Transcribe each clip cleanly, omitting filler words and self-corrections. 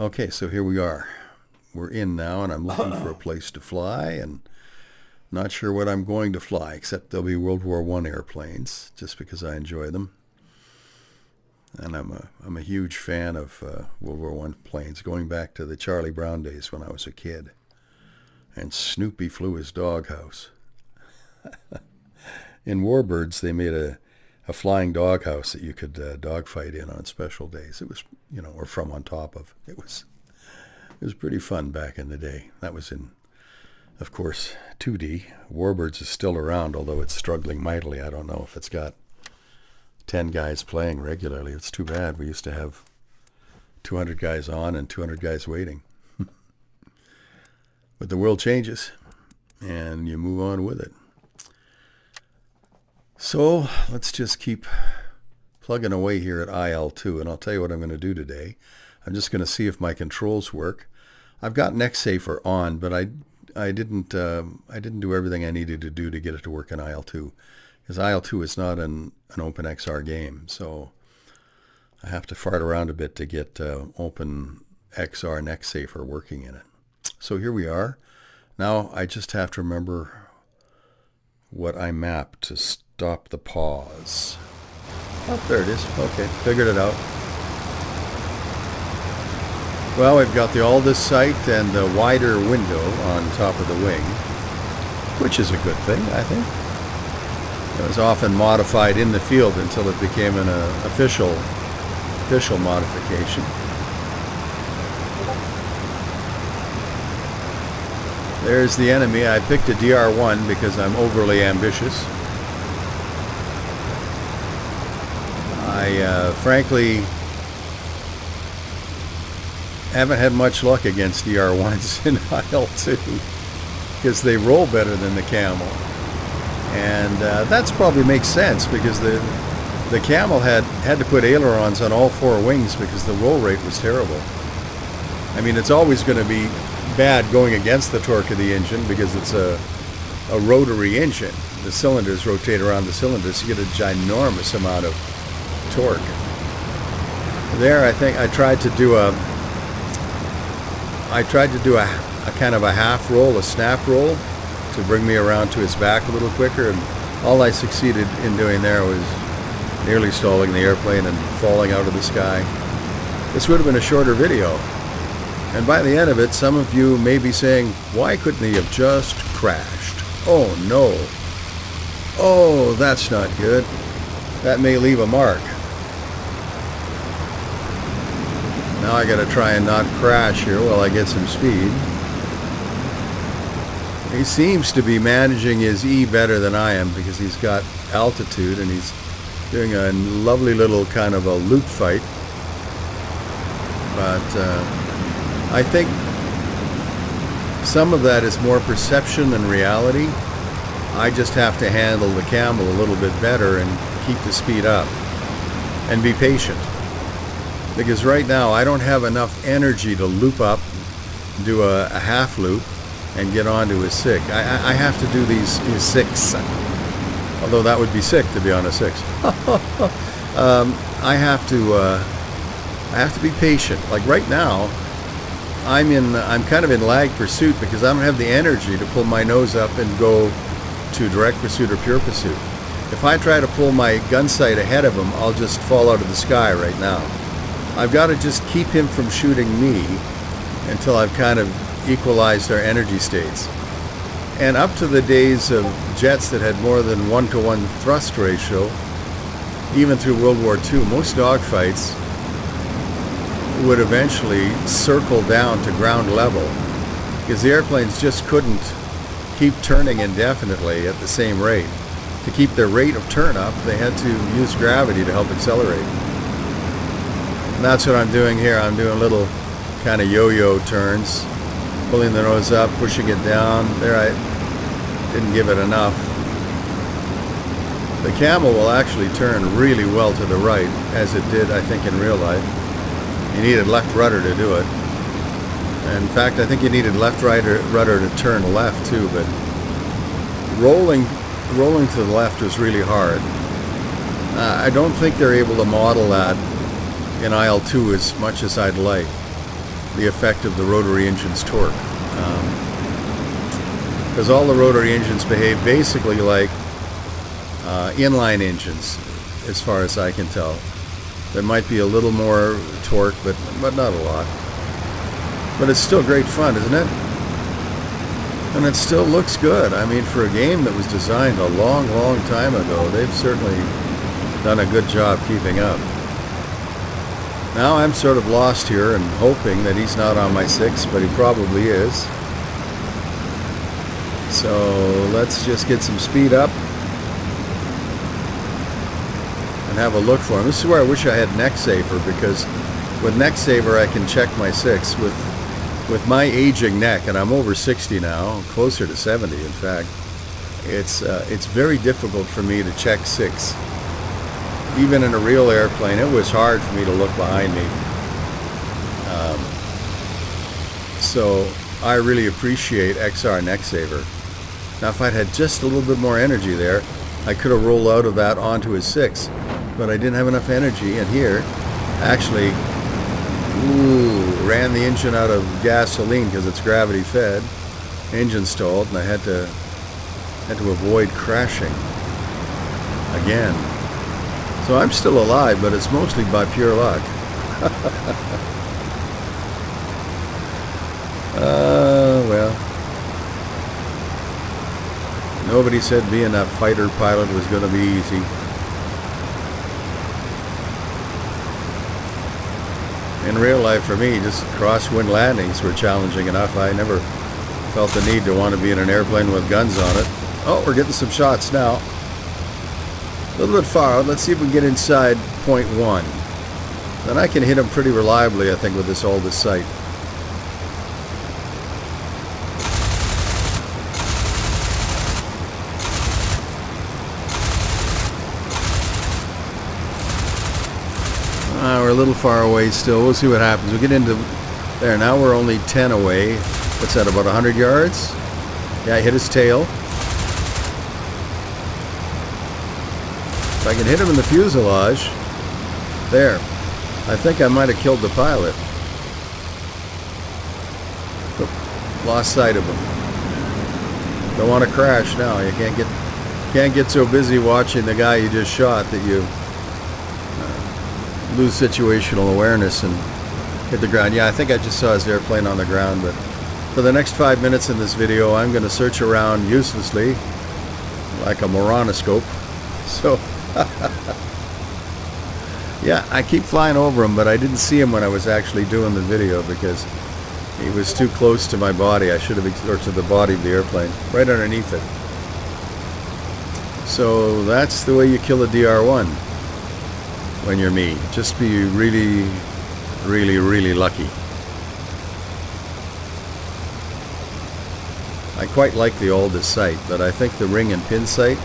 Okay, so here we are. We're in now, and I'm looking for a place to fly, and not sure what I'm going to fly, except there'll be World War I airplanes, just because I enjoy them. And I'm a huge fan of World War I planes, going back to the Charlie Brown days when I was a kid. And Snoopy flew his doghouse. In Warbirds, they made a flying doghouse that you could dogfight in on special days. It was, or from on top of. It was pretty fun back in the day. That was in, of course, 2D. Warbirds is still around, although it's struggling mightily. I don't know if it's got 10 guys playing regularly. It's too bad. We used to have 200 guys on and 200 guys waiting. But the world changes, and you move on with it. So let's just keep plugging away here at IL2, and I'll tell you what I'm going to do today. I'm just going to see if my controls work. I've got NextSafer on, but I didn't do everything I needed to do to get it to work in IL2, because IL2 is not an OpenXR game, so I have to fart around a bit to get OpenXR NextSafer working in it. So here we are. Now I just have to remember what I mapped to stop the pause. Oh, there it is. Okay, figured it out. Well, we've got the Aldous sight and the wider window on top of the wing, which is a good thing, I think. It was often modified in the field until it became an official modification. There's the enemy. I picked a DR1 because I'm overly ambitious. I frankly haven't had much luck against DR1s in IL2 because they roll better than the camel. And that's probably makes sense because the camel had to put ailerons on all four wings because the roll rate was terrible. I mean, it's always going to be bad going against the torque of the engine because it's a rotary engine. The cylinders rotate around the cylinders, so you get a ginormous amount of torque. There, I think I tried to do a kind of a half roll, a snap roll, to bring me around to his back a little quicker, and all I succeeded in doing there was nearly stalling the airplane and falling out of the sky. This would have been a shorter video. And by the end of it, some of you may be saying, why couldn't he have just crashed? Oh no. Oh, that's not good. That may leave a mark. Now I gotta try and not crash here while I get some speed. He seems to be managing his E better than I am because he's got altitude and he's doing a lovely little kind of a loop fight. But I think some of that is more perception than reality. I just have to handle the camel a little bit better and keep the speed up and be patient. Because right now I don't have enough energy to loop up, do a half loop, and get onto his sick. I have to do his six. Although that would be sick to be on a six. I have to be patient. Like right now, I'm kind of in lag pursuit because I don't have the energy to pull my nose up and go to direct pursuit or pure pursuit. If I try to pull my gun sight ahead of him, I'll just fall out of the sky right now. I've got to just keep him from shooting me until I've kind of equalized our energy states. And up to the days of jets that had more than 1-to-1 thrust ratio, even through World War II, most dogfights would eventually circle down to ground level because the airplanes just couldn't keep turning indefinitely at the same rate. To keep their rate of turn up, they had to use gravity to help accelerate. And that's what I'm doing here. I'm doing little kind of yo-yo turns, pulling the nose up, pushing it down. There, I didn't give it enough. The camel will actually turn really well to the right, as it did, I think, in real life. You needed left rudder to do it. And in fact, I think you needed left rudder to turn left too, but rolling to the left was really hard. I don't think they're able to model that in IL2 as much as I'd like. the effect of the rotary engine's torque. Because all the rotary engines behave basically like inline engines, as far as I can tell. There might be a little more torque, but not a lot. But it's still great fun, isn't it? And it still looks good. I mean, for a game that was designed a long, long time ago, they've certainly done a good job keeping up. Now I'm sort of lost here and hoping that he's not on my 6, but he probably is. So let's just get some speed up and have a look for him. This is where I wish I had neck saver, because with neck saver I can check my 6. With my aging neck, and I'm over 60 now, closer to 70 in fact, it's very difficult for me to check 6. Even in a real airplane, it was hard for me to look behind me. So I really appreciate XR neck saver. Now if I'd had just a little bit more energy there, I could have rolled out of that onto his 6, but I didn't have enough energy, and here actually ran the engine out of gasoline because it's gravity fed. Engine stalled, and I had to avoid crashing again. So I'm still alive, but it's mostly by pure luck. Well, nobody said being a fighter pilot was going to be easy. In real life, for me, just crosswind landings were challenging enough. I never felt the need to want to be in an airplane with guns on it. Oh, we're getting some shots now. A little bit far out. Let's see if we can get inside point 1. Then I can hit them pretty reliably, I think, with this oldest sight. We're a little far away still. We'll see what happens. We'll get into there. Now we're only 10 away. What's that, about 100 yards? Yeah, I hit his tail. If I can hit him in the fuselage, there. I think I might have killed the pilot. Oop, lost sight of him. Don't want to crash now. You can't get so busy watching the guy you just shot that you lose situational awareness and hit the ground. Yeah, I think I just saw his airplane on the ground, but for the next 5 minutes in this video, I'm going to search around uselessly like a moronoscope. So, yeah, I keep flying over him, but I didn't see him when I was actually doing the video because he was too close to my body. I should have, or to the body of the airplane, right underneath it. So that's the way you kill a DR-1 when you're me. Just be really, really, really lucky. I quite like the oldest sight, but I think the ring and pin sight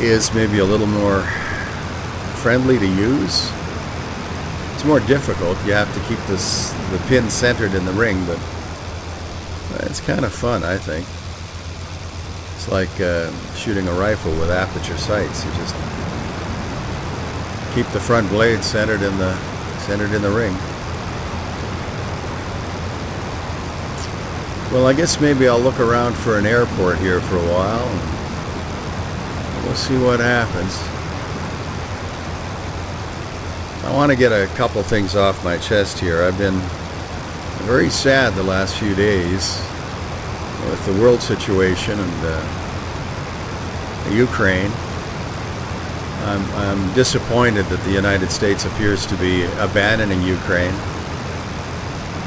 is maybe a little more friendly to use. It's more difficult. You have to keep the pin centered in the ring, but it's kind of fun, I think. It's like shooting a rifle with aperture sights. You just keep the front blade centered in the ring. Well, I guess maybe I'll look around for an airport here for a while, and we'll see what happens. I want to get a couple things off my chest here. I've been very sad the last few days with the world situation and Ukraine. I'm disappointed that the United States appears to be abandoning Ukraine.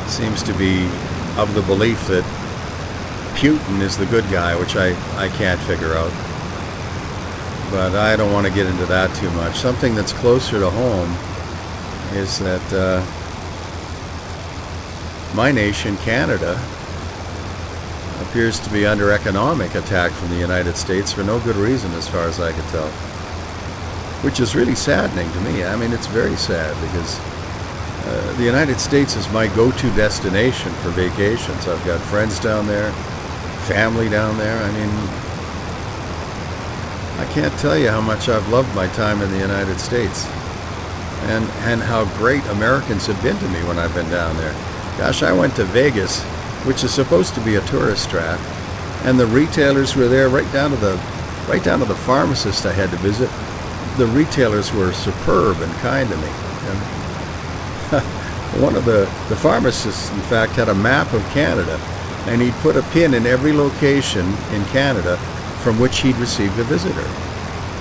Seems to be of the belief that Putin is the good guy, which I can't figure out. But I don't want to get into that too much. Something that's closer to home is that my nation, Canada, appears to be under economic attack from the United States for no good reason, as far as I can tell. Which is really saddening to me. I mean, it's very sad because the United States is my go-to destination for vacations. I've got friends down there, family down there. I mean, I can't tell you how much I've loved my time in the United States. and how great Americans have been to me when I've been down there. Gosh, I went to Vegas, which is supposed to be a tourist trap, and the retailers were there right down to the pharmacist I had to visit. The retailers were superb and kind to me. And one of the pharmacists, in fact, had a map of Canada, and he'd put a pin in every location in Canada from which he'd received a visitor.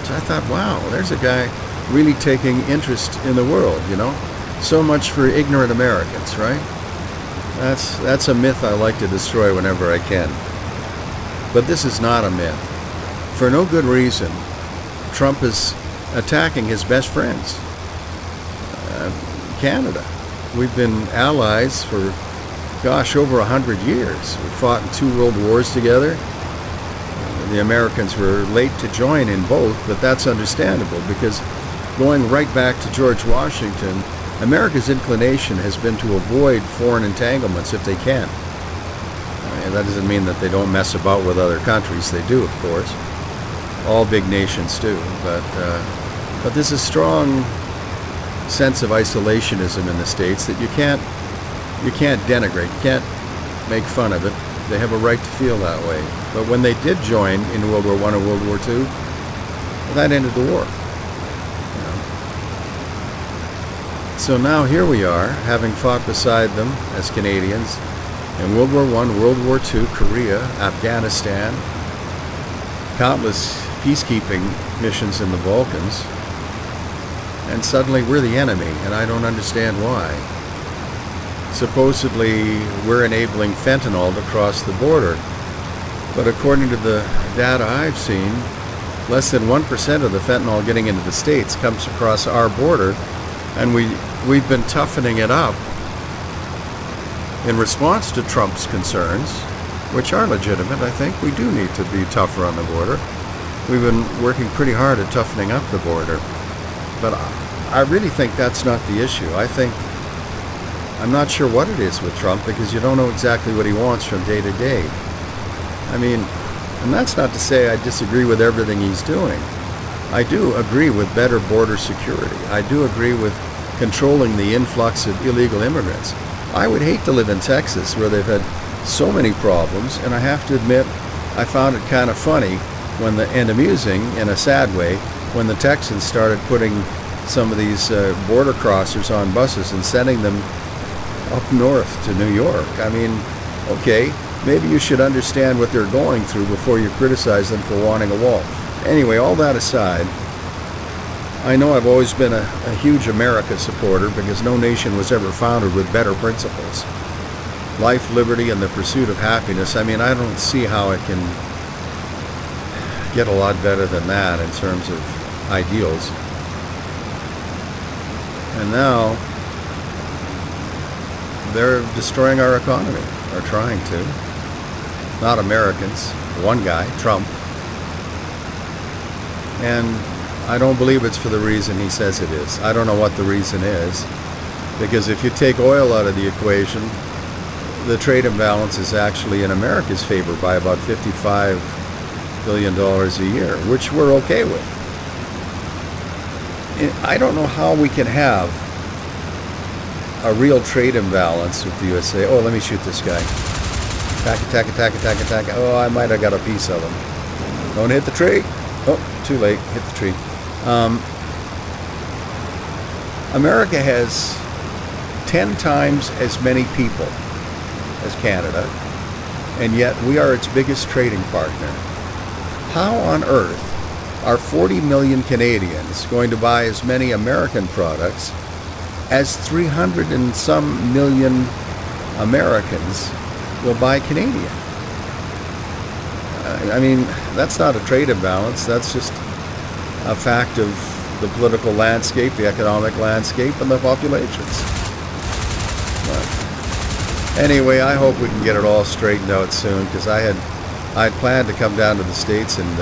So I thought, wow, there's a guy really taking interest in the world, you know? So much for ignorant Americans, right? That's a myth I like to destroy whenever I can. But this is not a myth. For no good reason, Trump is attacking his best friends, Canada. We've been allies for, gosh, over 100 years. We fought in 2 world wars together. The Americans were late to join in both, but that's understandable because going right back to George Washington, America's inclination has been to avoid foreign entanglements if they can. That doesn't mean that they don't mess about with other countries. They do, of course. All big nations do. But there's a strong sense of isolationism in the States that you can't denigrate. You can't make fun of it. They have a right to feel that way. But when they did join in World War I and World War II, that ended the war. So now here we are, having fought beside them as Canadians in World War I, World War II, Korea, Afghanistan, countless peacekeeping missions in the Balkans, and suddenly we're the enemy, and I don't understand why. Supposedly we're enabling fentanyl to cross the border, but according to the data I've seen, less than 1% of the fentanyl getting into the States comes across our border, and we've been toughening it up in response to Trump's concerns, which are legitimate. I think we do need to be tougher on the border. We've been working pretty hard at toughening up the border, but I really think that's not the issue. I'm not sure what it is with Trump, because you don't know exactly what he wants from day to day. I mean, and that's not to say I disagree with everything he's doing. I do agree with better border security. I do agree with controlling the influx of illegal immigrants. I would hate to live in Texas, where they've had so many problems, and I have to admit, I found it kind of funny and amusing in a sad way when the Texans started putting some of these border crossers on buses and sending them up north to New York. I mean, okay, maybe you should understand what they're going through before you criticize them for wanting a wall. Anyway, all that aside, I know I've always been a huge America supporter, because no nation was ever founded with better principles. Life, liberty, and the pursuit of happiness. I mean, I don't see how it can get a lot better than that in terms of ideals. And now they're destroying our economy, or trying to. Not Americans, one guy, Trump. And I don't believe it's for the reason he says it is. I don't know what the reason is, because if you take oil out of the equation, the trade imbalance is actually in America's favor by about $55 billion a year, which we're okay with. I don't know how we can have a real trade imbalance with the USA. Oh, let me shoot this guy. Attack. Oh, I might have got a piece of him. Don't hit the tree. Oh, too late. Hit the tree. America has 10 times as many people as Canada, and yet we are its biggest trading partner. How on earth are 40 million Canadians going to buy as many American products as 300 and some million Americans will buy Canadian? I mean, that's not a trade imbalance. That's just a fact of the political landscape, the economic landscape, and the populations. But anyway, I hope we can get it all straightened out soon, because I had planned to come down to the States and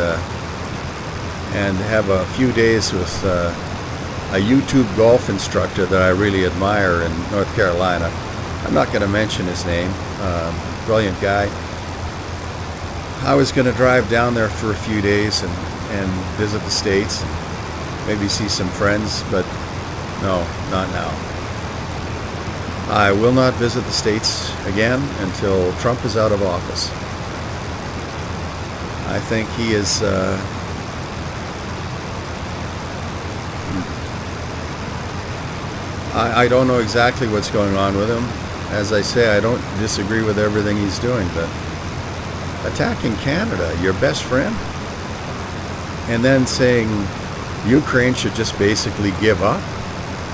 have a few days with a YouTube golf instructor that I really admire in North Carolina. I'm not going to mention his name. Brilliant guy. I was going to drive down there for a few days and visit the States and maybe see some friends, but No, not now. I will not visit the States again until Trump is out of office. I think he is... I don't know exactly what's going on with him. As I say, I don't disagree with everything he's doing, but attacking Canada, your best friend, and then saying Ukraine should just basically give up,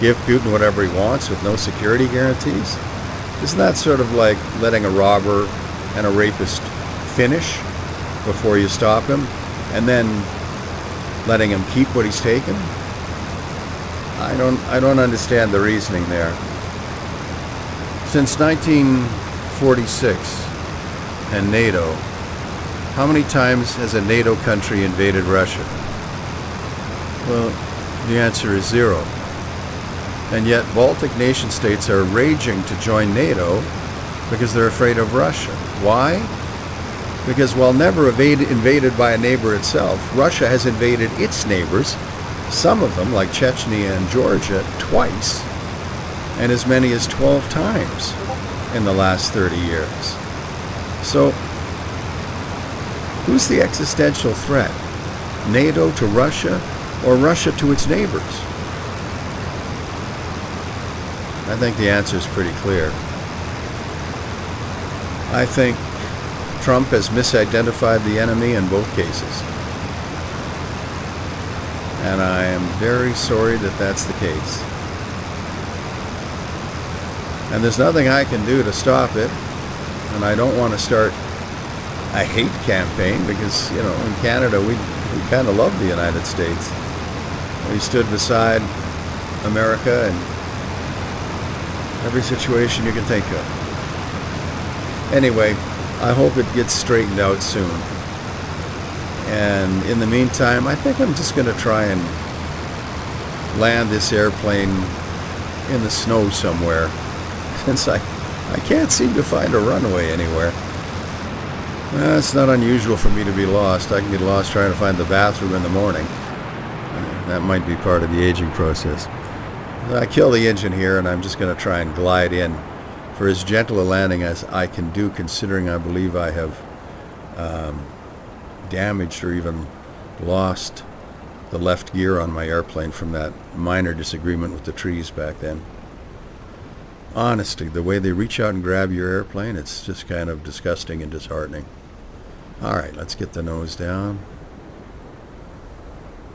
give Putin whatever he wants with no security guarantees. Isn't that sort of like letting a robber and a rapist finish before you stop him, and then letting him keep what he's taken? I don't understand the reasoning there. Since 1946 and NATO, how many times has a NATO country invaded Russia? Well, the answer is 0. And yet Baltic nation states are raging to join NATO because they're afraid of Russia. Why? Because while never invaded by a neighbor itself, Russia has invaded its neighbors, some of them, like Chechnya and Georgia, twice, and as many as 12 times in the last 30 years. So, who's the existential threat? NATO to Russia, or Russia to its neighbors? I think the answer is pretty clear. I think Trump has misidentified the enemy in both cases. And I am very sorry that that's the case. And there's nothing I can do to stop it. And I don't want to start a hate campaign because, you know, in Canada we kind of love the United States. We stood beside America in every situation you can think of. Anyway, I hope it gets straightened out soon. And in the meantime, I think I'm just going to try and land this airplane in the snow somewhere, since I can't seem to find a runway anywhere. Well, it's not unusual for me to be lost. I can get lost trying to find the bathroom in the morning. That might be part of the aging process. I kill the engine here, and I'm just going to try and glide in for as gentle a landing as I can do, considering I believe I have damaged or even lost the left gear on my airplane from that minor disagreement with the trees back then. Honestly, the way they reach out and grab your airplane, it's just kind of disgusting and disheartening. All right, let's get the nose down.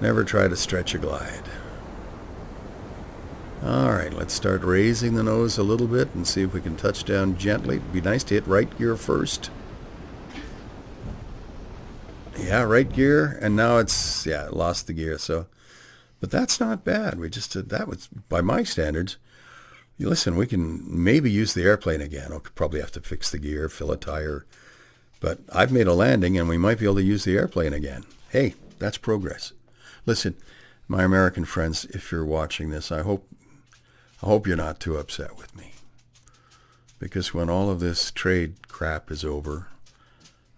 Never try to stretch a glide. All right, let's start raising the nose a little bit and see if we can touch down gently. It'd be nice to hit right gear first. Yeah, right gear, and now it's, yeah, it lost the gear, so. But that's not bad. We just did, that was, by my standards, you listen, we can maybe use the airplane again. We'll probably have to fix the gear, fill a tire. But I've made a landing, and we might be able to use the airplane again. Hey, that's progress. Listen, my American friends, if you're watching this, I hope you're not too upset with me. Because when all of this trade crap is over,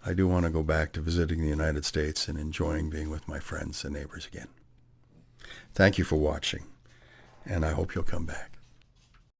I do want to go back to visiting the United States and enjoying being with my friends and neighbors again. Thank you for watching, and I hope you'll come back.